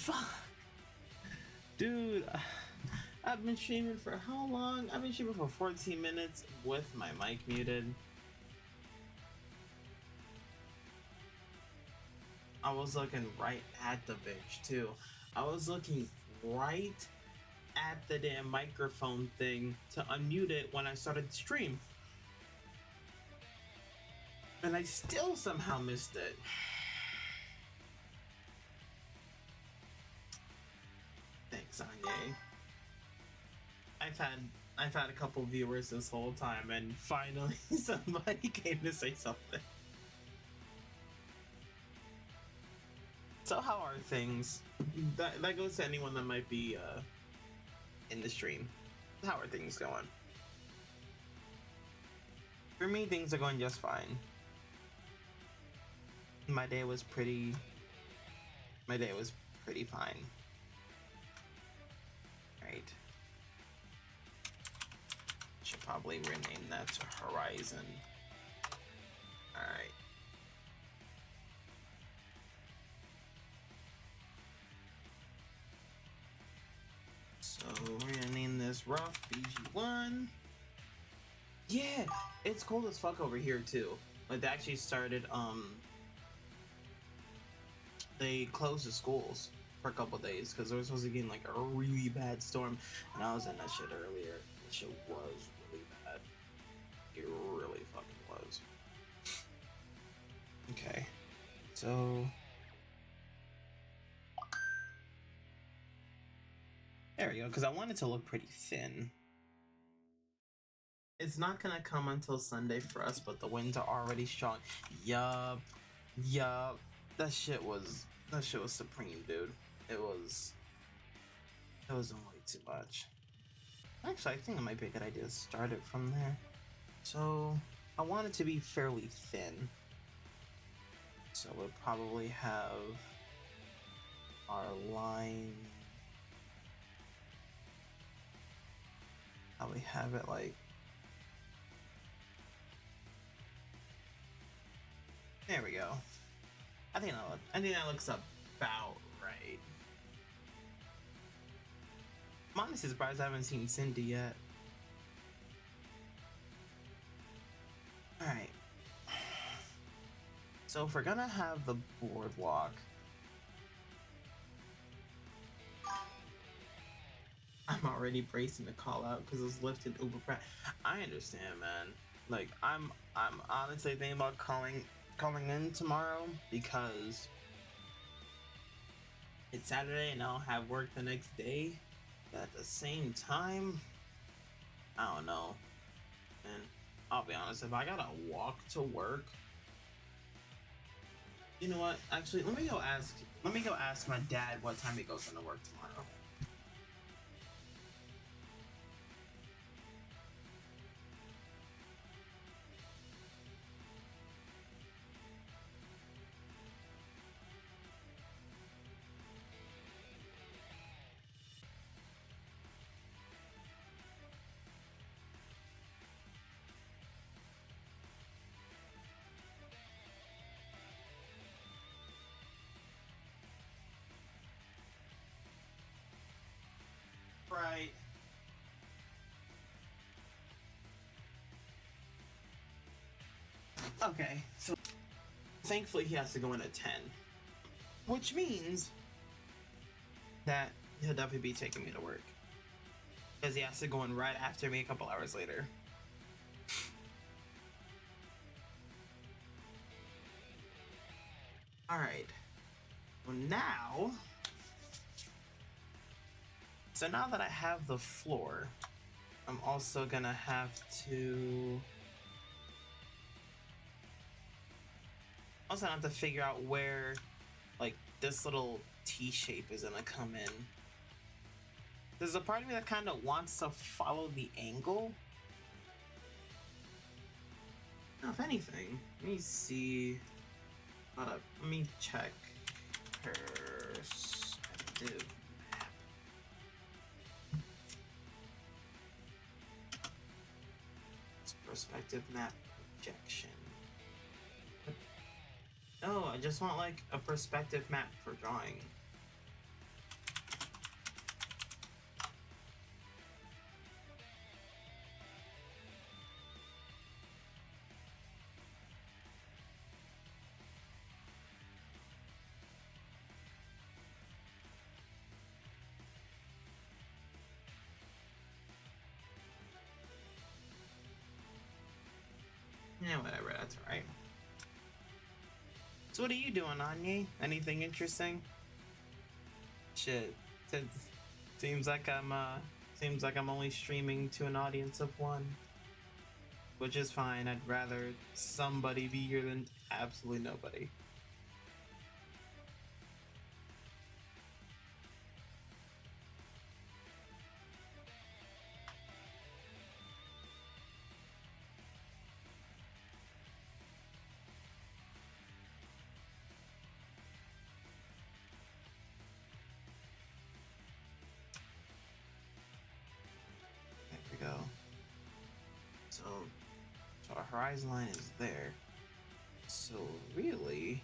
Fuck. Dude, I've been streaming for how long? I've been streaming for 14 minutes with my mic muted. I was looking right at the bitch too. I was looking right at the damn microphone thing to unmute it when I started the stream. And I still somehow missed it. Thanks, Anye. I've had a couple viewers this whole time, and finally somebody came to say something. So how are things? That goes to anyone that might be in the stream. How are things going? For me, things are going just fine. My day was pretty fine. Right. Should probably rename that to Horizon. Alright. So we're gonna name this Rough BG1. Yeah, it's cold as fuck over here too. Like they actually started they closed the schools for a couple days because they were supposed to get like a really bad storm, and I was in that shit earlier. That shit was really bad. It really fucking was. Okay, so there we go. Because I want it to look pretty thin. It's not gonna come until Sunday for us, but the winds are already strong. Yup. That shit was supreme, dude. It was way too much. Actually, I think it might be a good idea to start it from there. So I want it to be fairly thin. So we'll probably have our line. How we have it like. There we go. I think that looks about right. I'm honestly surprised I haven't seen Cindy yet. Alright. So if we're gonna have the boardwalk, I'm already bracing to call out because it's lifted Uber Pratt. I understand, man. Like I'm honestly thinking about calling in tomorrow because it's Saturday and I'll have work the next day. But at the same time, I don't know. And I'll be honest, if I gotta walk to work, you know what? Actually, let me go ask my dad what time he goes into work tomorrow. Right. Okay, so thankfully he has to go in at 10. Which means that he'll definitely be taking me to work. Because he has to go in right after me a couple hours later. Alright. Well now... So now that I have the floor, I'm also gonna have to... figure out where, like, this little T shape is gonna come in. There's a part of me that kind of wants to follow the angle. Now, if anything, let me see. Hold up, let me check perspective map. It's perspective map projection. Oh, I just want like a perspective map for drawing. Yeah, whatever, that's alright. So what are you doing, Anya? Anything interesting? Shit. It seems like I'm only streaming to an audience of one. Which is fine. I'd rather somebody be here than absolutely nobody. There we go. So our horizon line is there. So really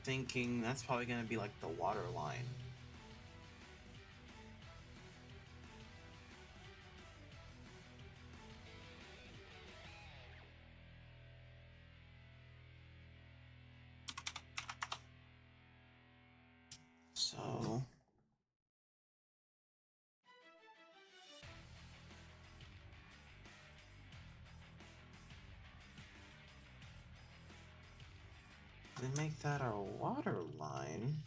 thinking that's probably gonna be like the water line. So we make that our water line.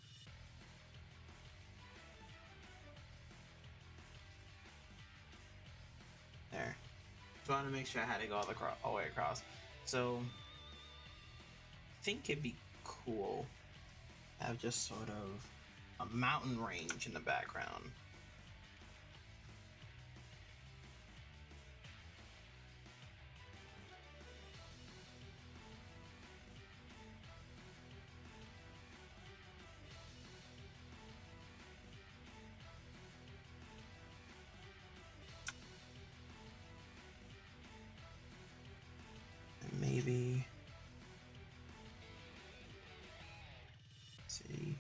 There. So I want to make sure I had to go all the way across. So I think it'd be cool to have just sort of a mountain range in the background. And maybe let's see.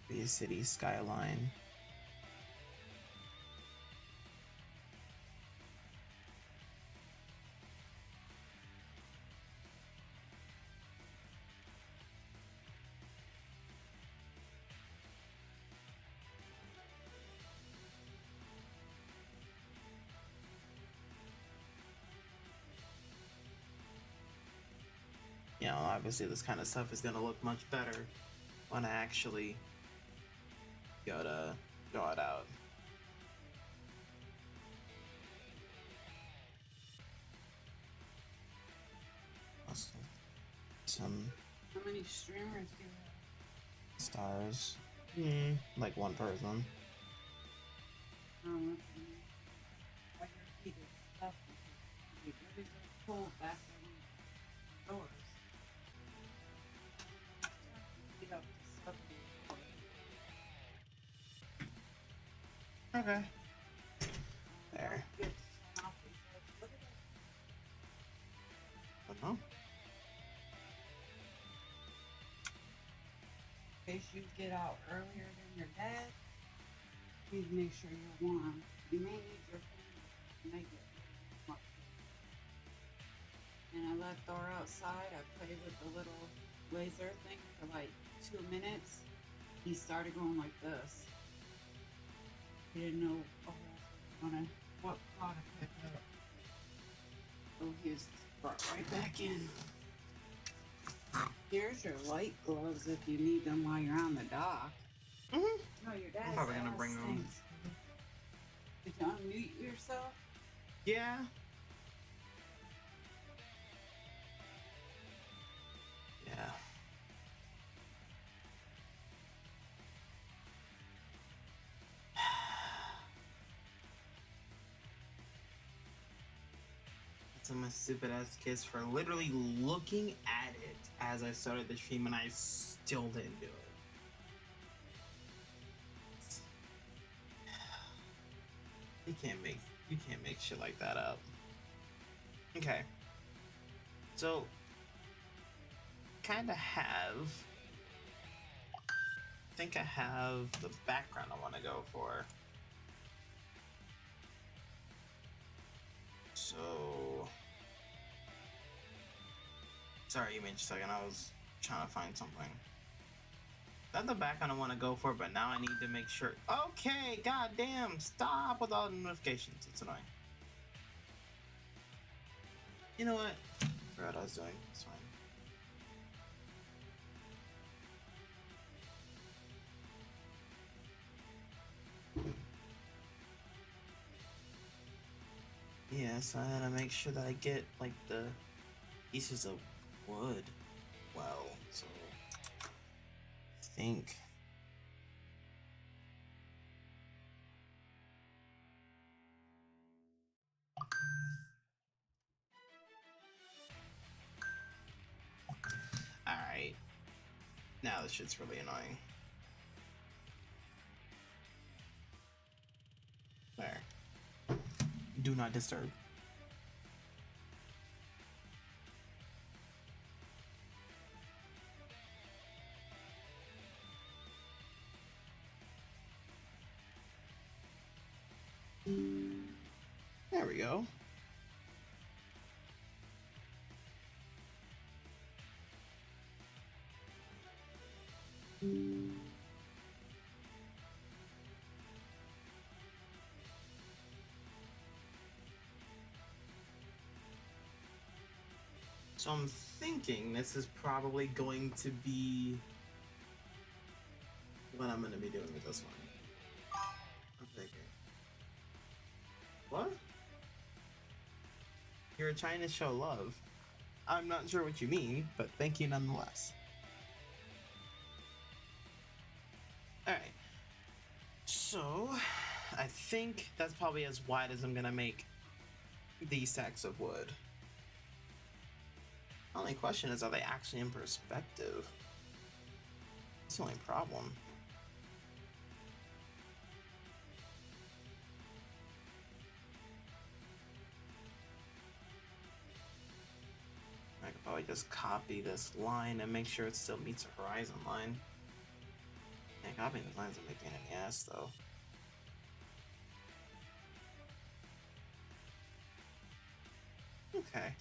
Be a city skyline. You know, obviously this kind of stuff is gonna look much better when I actually go to draw it out. Some How many streamers do you have? stars. Like one person. Oh, okay. Like your heated stuff. You really just pull back on doors. Heat up to 74. Okay. There. You have to turn off these lights. Look at that. But no. In case you get out earlier than your dad, please make sure you're warm. You may need your fan to make it warm. And I let Thor outside. I played with the little laser thing for like 2 minutes. He started going like this. He didn't know what claw to pick up. So he was brought right back in. Here's your light gloves if you need them while you're on the dock. No, your dad's I'm probably gonna bring them. Did you unmute yourself? Yeah. Yeah. That's my stupid ass kiss for literally looking at it as I started the stream and I still didn't do it. You can't make shit like that up. Okay. So I think I have the background I want to go for. So sorry, you made a second. I was trying to find something. That's the background I want to go for, but now I need to make sure. Okay, goddamn, stop with all the notifications. It's annoying. You know what? I forgot what I was doing. It's fine. Yeah, so I gotta make sure that I get like the pieces of wood well. So I think. Alright. Now this shit's really annoying. There. Do not disturb. There we go. So I'm thinking this is probably going to be what I'm going to be doing with this one. I'm thinking. What? You're trying to show love. I'm not sure what you mean, but thank you nonetheless. Alright. So, I think that's probably as wide as I'm gonna make these stacks of wood. The only question is, are they actually in perspective? That's the only problem. I could probably just copy this line and make sure it still meets the horizon line. Yeah, copying the lines would make pain in the ass, though. Okay.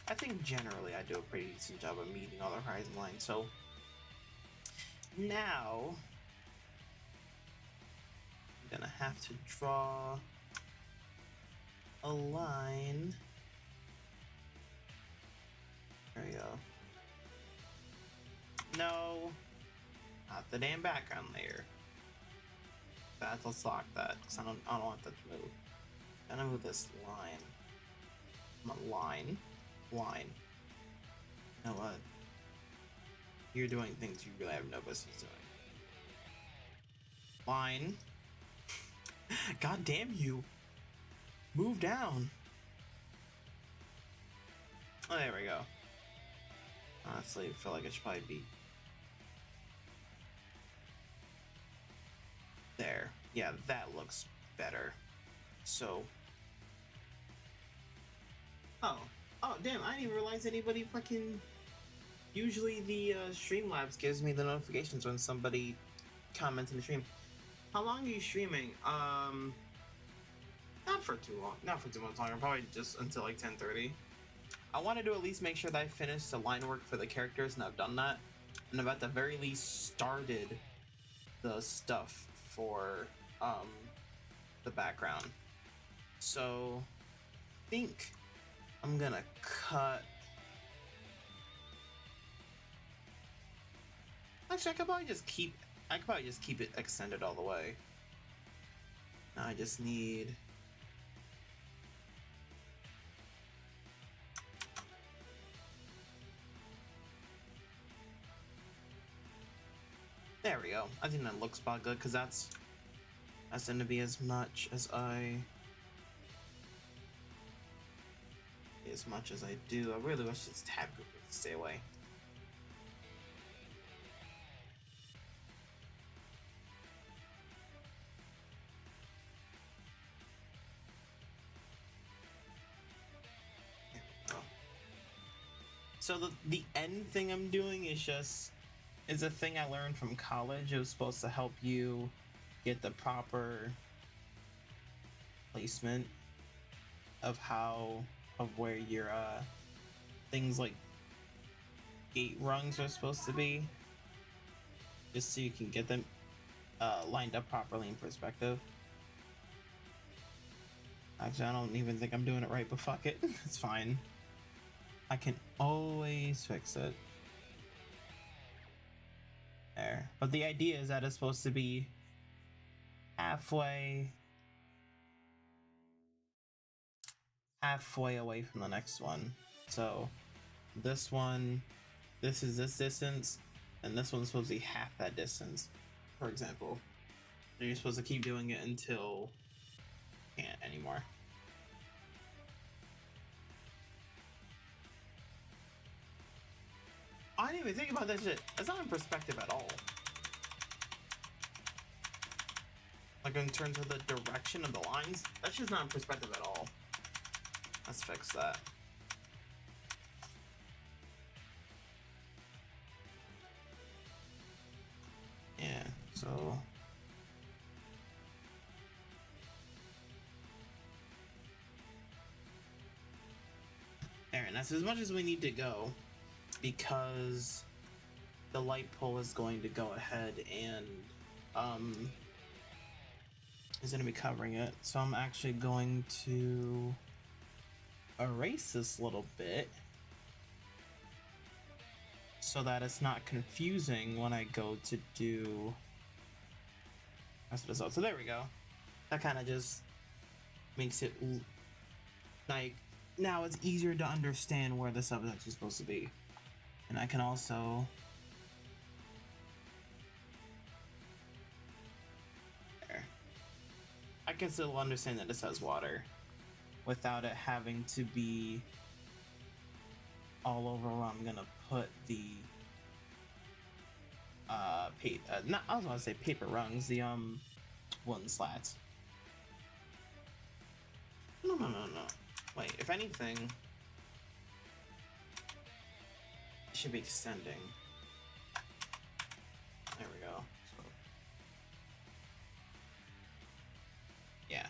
I think generally I do a pretty decent job of meeting all the horizon lines, so now I'm gonna have to draw a line. There we go. No, not the damn background layer. Let's lock that, because I don't want that to move. I'm gonna move this line. Line. You know what? You're doing things you really have no business doing. Line. God damn you. Move down. Oh, there we go. Honestly, I feel like it should probably be there. Yeah, that looks better. So. Oh, damn, I didn't even realize anybody fucking. Usually the Streamlabs gives me the notifications when somebody comments in the stream. How long are you streaming? Not for too long. Not for too much longer. Probably just until like 10:30. I wanted to at least make sure that I finished the line work for the characters, and I've done that. And I've at the very least started the stuff for the background. So I think I'm gonna cut. Actually, I could probably just keep it extended all the way. Now I just need. There we go. I think that looks about good, because that's going to be as much as I do. I really wish this tab group would stay away. There we go. So the end thing I'm doing is a thing I learned from college. It was supposed to help you get the proper placement of where your things like gate rungs are supposed to be. just so you can get them lined up properly in perspective. Actually, I don't even think I'm doing it right, but fuck it. It's fine. I can always fix it. There. But the idea is that it's supposed to be halfway away from the next one. So this one, this is this distance, and this one's supposed to be half that distance, for example. And you're supposed to keep doing it until you can't anymore. I didn't even think about that shit. That's not in perspective at all. Like in terms of the direction of the lines, that's just not in perspective at all. Let's fix that. Yeah, so there, and that's as much as we need to go, because the light pole is going to go ahead and is going to be covering it. So I'm actually going to erase this little bit so that it's not confusing when I go to do rest of the result. So there we go. That kind of just makes it like now it's easier to understand where the sub is actually supposed to be. And I can also there. I can still understand that this has water without it having to be all over where I'm gonna put the not I was gonna say paper rungs, the wooden slats. No. Wait, if anything, it should be extending. There we go. So, yeah.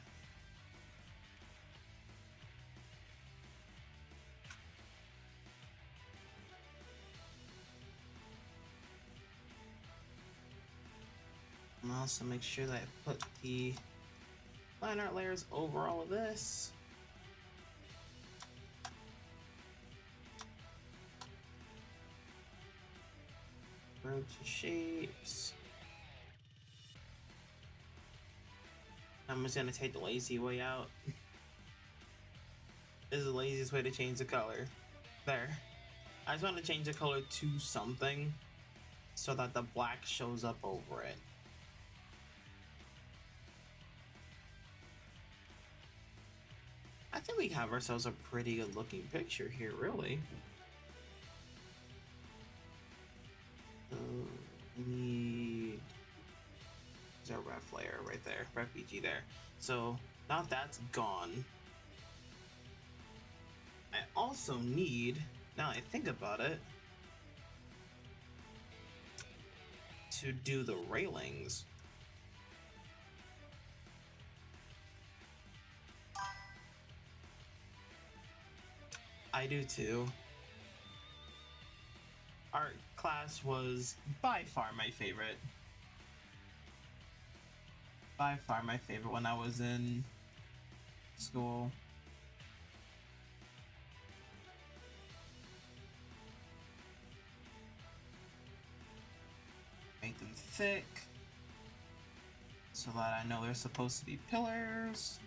And also make sure that I put the line art layers over all of this. Road to shapes. I'm just gonna take the lazy way out. This is the laziest way to change the color. There. I just want to change the color to something so that the black shows up over it. I think we have ourselves a pretty good looking picture here, really. So we need our ref layer right there, ref PG there. So now that's gone, I also need, now I think about it, to do the railings. I do too. Art class was by far my favorite. By far my favorite when I was in school. Make them thick so that I know they're supposed to be pillars.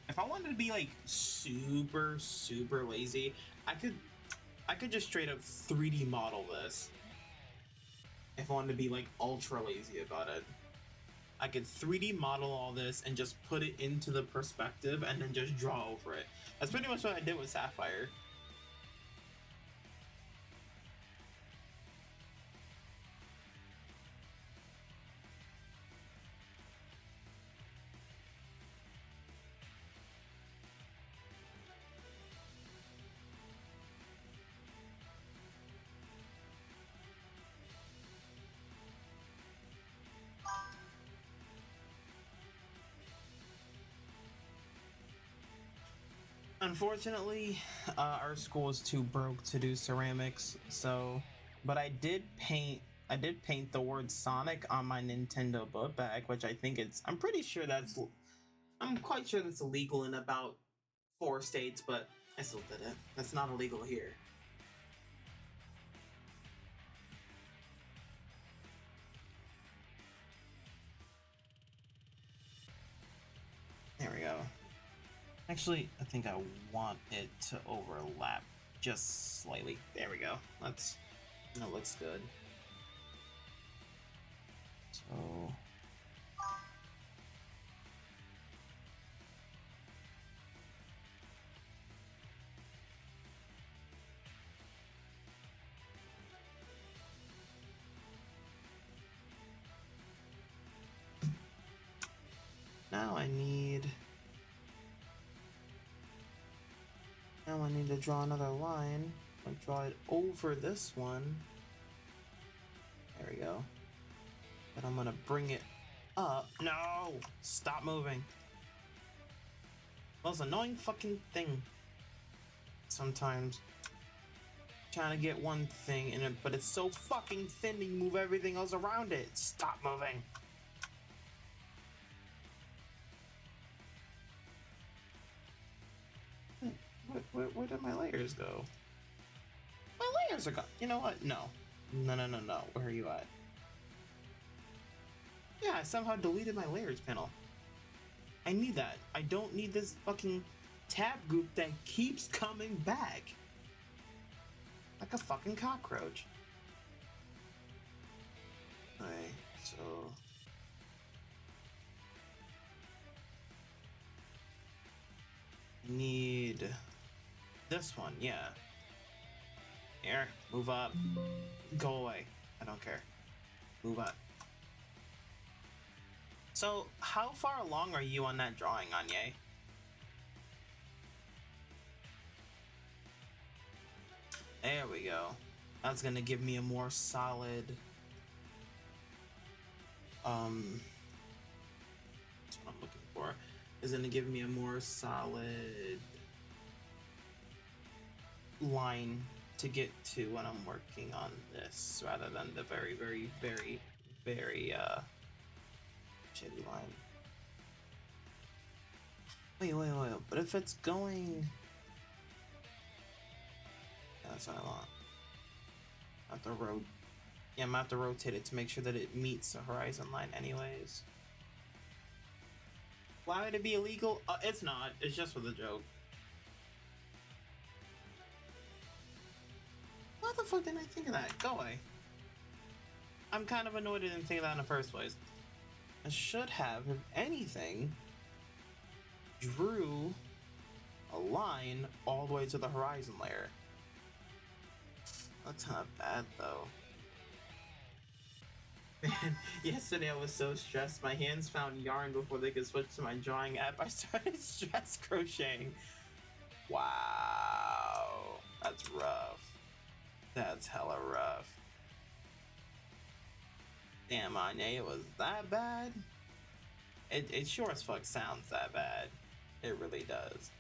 If I wanted to be like super lazy, I could just straight up 3D model this. If I wanted to be like ultra lazy about it, I could 3D model all this and just put it into the perspective and then just draw over it. That's pretty much what I did with Sapphire. Unfortunately, our school is too broke to do ceramics, so, but I did paint I did paint the word Sonic on my Nintendo book bag, which I think I'm pretty sure I'm quite sure that's illegal in about 4 states, but I still did it. That's not illegal here. There we go. Actually, I think I want it to overlap just slightly. There we go. That looks good. So now I need to draw another line. I'll draw it over this one. There we go. But I'm gonna bring it up. No! Stop moving. Most annoying fucking thing. Sometimes. Trying to get one thing in it, but it's so fucking thin you move everything else around it. Stop moving. Where did my layers go? My layers are gone. You know what? No. No. Where are you at? Yeah, I somehow deleted my layers panel. I need that. I don't need this fucking tab group that keeps coming back. Like a fucking cockroach. Okay, so... need... this one, yeah. Here, move up. Go away. I don't care. Move up. So, how far along are you on that drawing, Anye? There we go. That's gonna give me a more solid... that's what I'm looking for. Is gonna give me a more solid... line to get to when I'm working on this, rather than the very, very, very, very, shitty line. Wait, but if it's going... yeah, that's what I want. I have to yeah, I'm gonna have to rotate it to make sure that it meets the horizon line anyways. Why would it be illegal? It's not. It's just for the joke. Why the fuck didn't I think of that? Go away. I'm kind of annoyed I didn't think of that in the first place. I should have, if anything, drew a line all the way to the horizon layer. That's not bad though. Man, yesterday I was so stressed. My hands found yarn before they could switch to my drawing app. I started stress crocheting. Wow, that's rough. That's hella rough. Damn, Anya, it was that bad? It sure as fuck sounds that bad. It really does.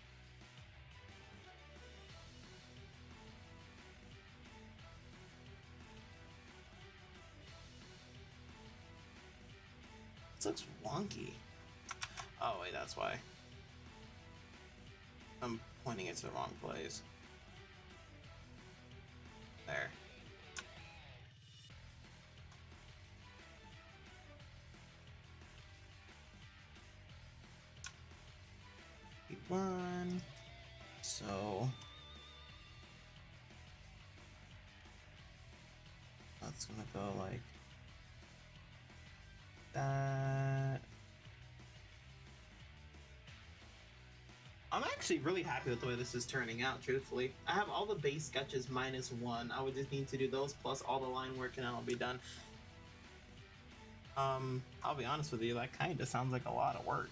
This looks wonky. Oh wait, that's why. I'm pointing it to the wrong place. There. One. So that's gonna go like that. I'm actually really happy with the way this is turning out, truthfully. I have all the base sketches -1. I would just need to do those plus all the line work and I'll be done. I'll be honest with you, that kind of sounds like a lot of work.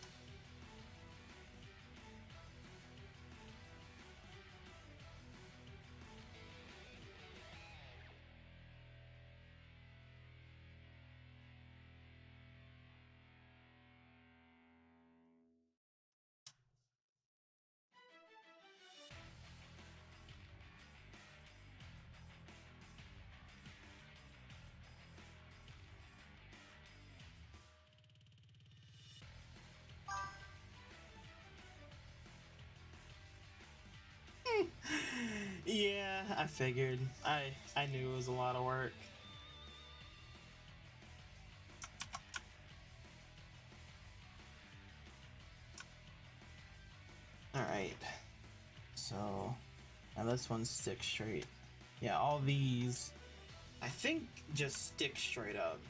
I figured. I knew it was a lot of work. Alright. So now this one sticks straight. Yeah, all these I think just stick straight up.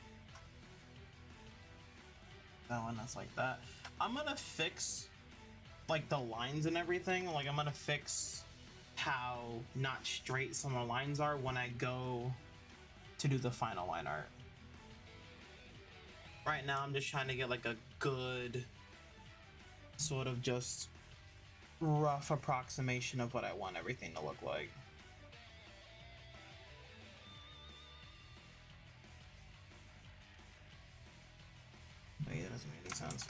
That one that's like that. I'm gonna fix like the lines and everything. Like I'm gonna fix how not straight some of the lines are when I go to do the final line art. Right now I'm just trying to get like a good sort of just rough approximation of what I want everything to look like. Wait, that doesn't make any sense.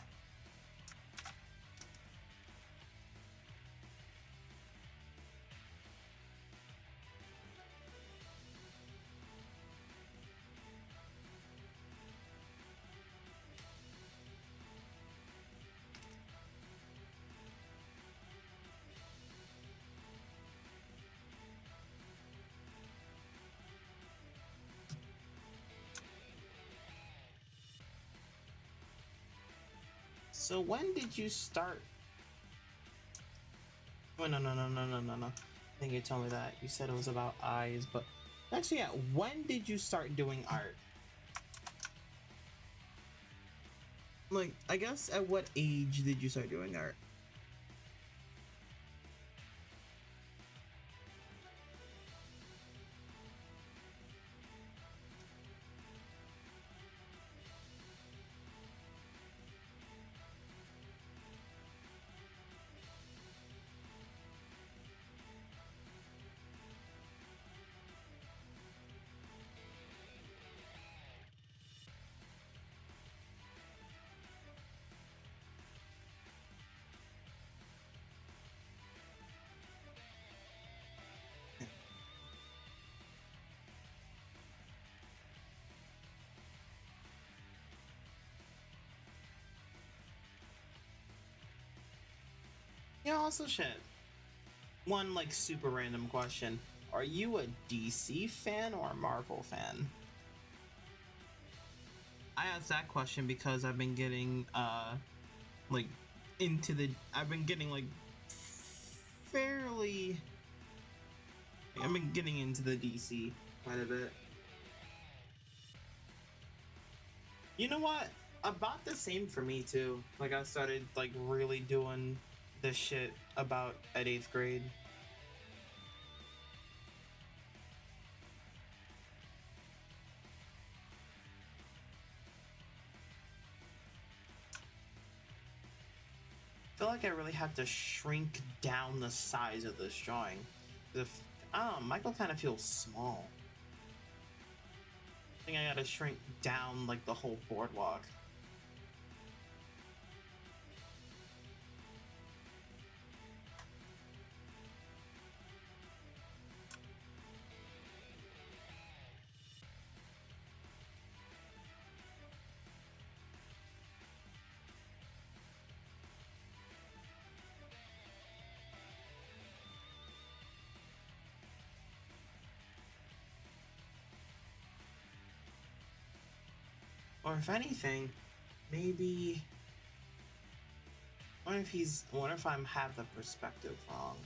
So when did you start? Oh no. I think you told me that. You said it was about eyes, but actually, yeah. When did you start doing art? Like, I guess at what age did you start doing art? Yeah, also shit. One like super random question. Are you a DC fan or a Marvel fan? I asked that question because I've been getting like I've been getting like fairly I've been getting into the DC quite a bit. You know what? About the same for me too. Like I started like really doing this shit about at 8th grade. I feel like I really have to shrink down the size of this drawing. If I don't know, Michael kind of feels small. I think I gotta shrink down like the whole boardwalk. Or if anything, maybe. I wonder if I'm have the perspective wrong.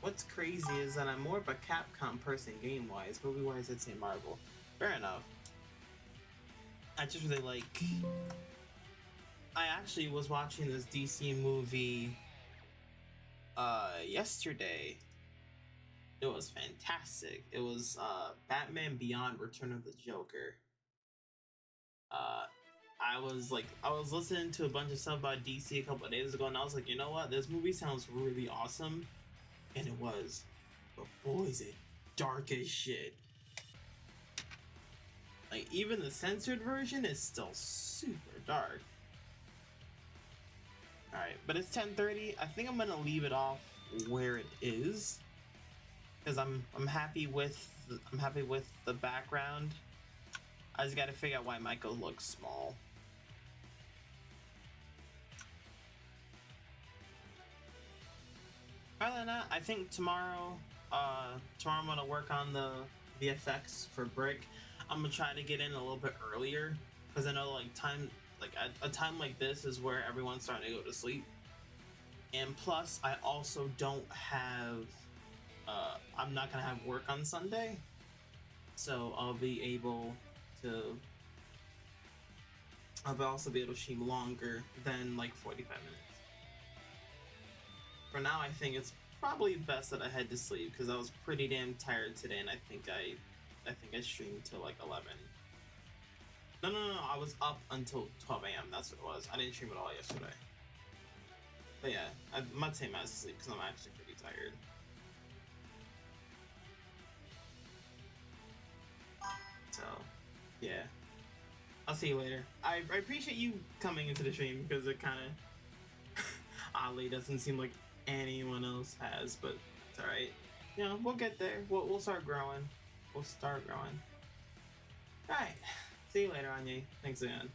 What's crazy is that I'm more of a Capcom person game-wise. Movie-wise, I'd say Marvel. Fair enough. I just really like. I actually was watching this DC movie yesterday. It was fantastic. It was Batman Beyond Return of the Joker. Uh I was listening to a bunch of stuff about DC a couple of days ago and I was like, you know what? This movie sounds really awesome. And it was. But boy, is it dark as shit. Like even the censored version is still super dark. Alright, but it's 10:30. I think I'm gonna leave it off where it is. Because I'm happy with the background. I just gotta figure out why Michael looks small. Other than that, I think tomorrow I'm gonna work on the VFX for Brick. I'm gonna try to get in a little bit earlier because I know like time, like a time like this is where everyone's starting to go to sleep. And plus, I also don't have, I'm not gonna have work on Sunday, so to, I'll also be able to stream longer than like 45 minutes. For now, I think it's probably best that I head to sleep because I was pretty damn tired today, and I think I streamed till like 11. No, I was up until 12 a.m. That's what it was. I didn't stream at all yesterday. But yeah, I'm not saying I was asleep because I'm actually pretty tired. So, yeah. I'll see you later. I appreciate you coming into the stream because it kind of oddly doesn't seem like anyone else has, but it's alright. You know, we'll get there. We'll start growing. We'll start growing. Alright. See you later, Anya. Thanks again.